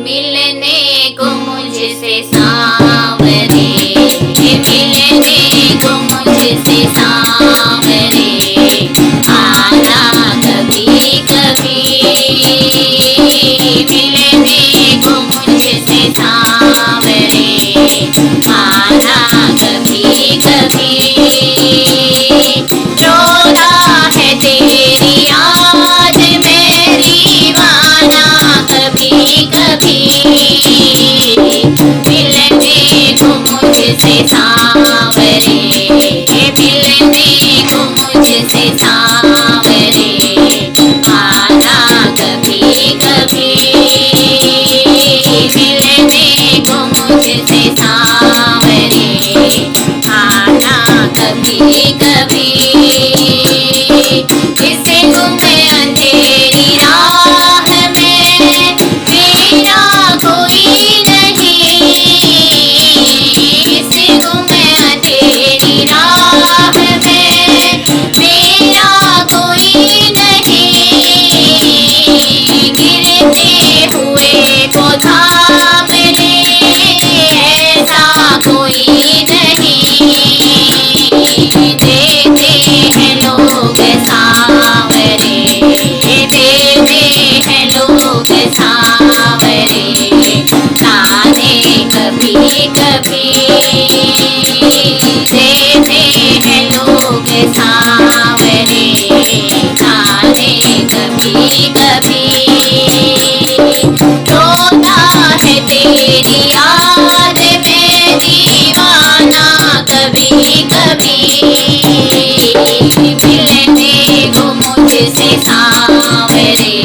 मिलने को मुझसे सांवरे, मिलने को मुझसे सांवरे, आना कभी कभी, मिलने को मुझसे सांवरे, आना कभी कभी। रोना है तेरी याद मेरी माना कभी कभी, मिलने को मुझसे सांवरे, मिलने को मुझसे सांवरे, आना कभी कभी, मिलने को मुझसे सांवरे, आना कभी कभी। किसे गुमे अंधेरी राह में मेरा कोई नहीं, किसे गुमे अंधेरी राह में मेरा कोई नहीं, गिरते हुए को थाम ले ऐसा कोई नहीं, देते हैं लोग सांवरे, देते हैं लोग सांवरे, ताने कभी कभी, देते हैं लोग सांवरे, ताने कभी कभी। रोता है तेरी याद में दीवाना कभी कभी, मिलने को मुझसे सांवरे,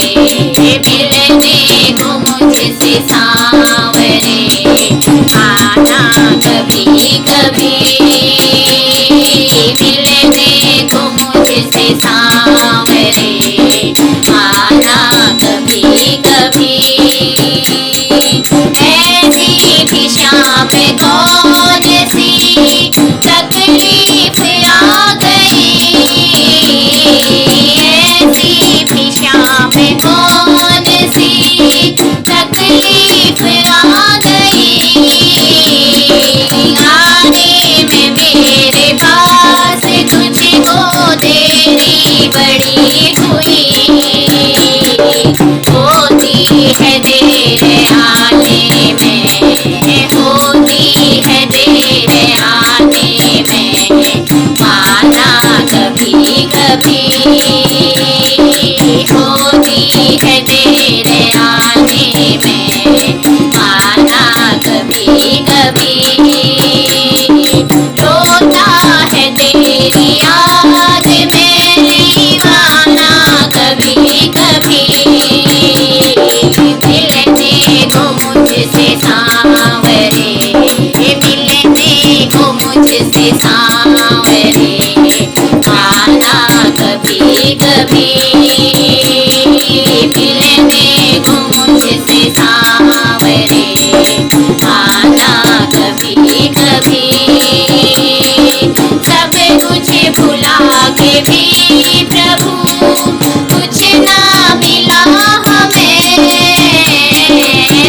मिलने को मुझसे सांवरे, आना कभी कभी, मिलने को मुझसे सांवरे, आना कभी कभी। ऐसी भी शाम कौन सी तकलीफ आ गई, ऐसी भी शाम कौन सी तकलीफ आ गई, आने में मेरे पास तुझको देरी बड़ी हुई, होती है देर आने में, होती है देर आने में, माना कभी कभी, होती है देर आने में, माना कभी कभी। रोता है तेरी याद मेरी माना कभी कभी, मिलने को मुझसे सांवरे, मिलने को मुझसे सांवरे, आना कभी कभी, मिलने को मुझसे सांवरे, आना कभी कभी। सब कुछ भुला के भी प्रभु कुछ ना मिला हमें,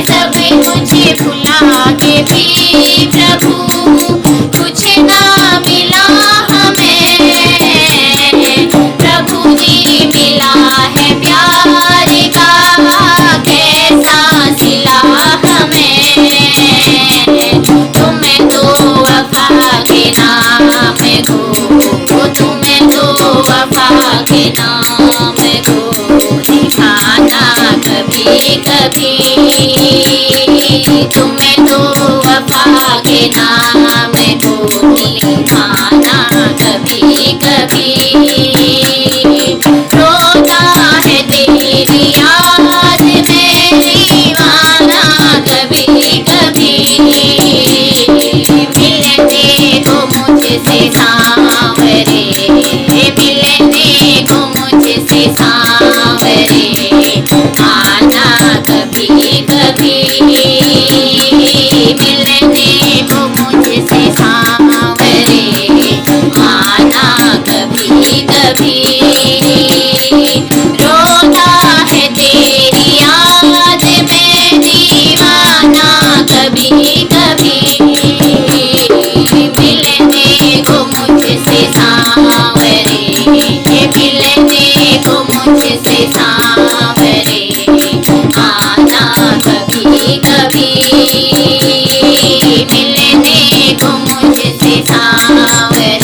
सब कुछ भुला के भी प्रभु कुछ ना मिला हमें, प्रभु जी मिला है प्यार का कैसा सिला हमें, तुम्हें तो वफा के नाम को, तुम्हें तो वफा के नाम को दिखाना कभी कभी, तुम्हें तो वफा के नाम को दिखाना कभी कभी। रोता है तेरी याद मेरी माना कभी कभी, मिलने को मुझसे सांवरे, मिलने को मुझसे सांवरे, आना कभी कभी, मिलने को मुझसे सांवरे, आना कभी कभी। रोता है तेरी याद में मिलने को मुझसे सांवरे, मिलने को मुझसे सांवरे, आना कभी कभी मिलने को मुझसे सांवरे।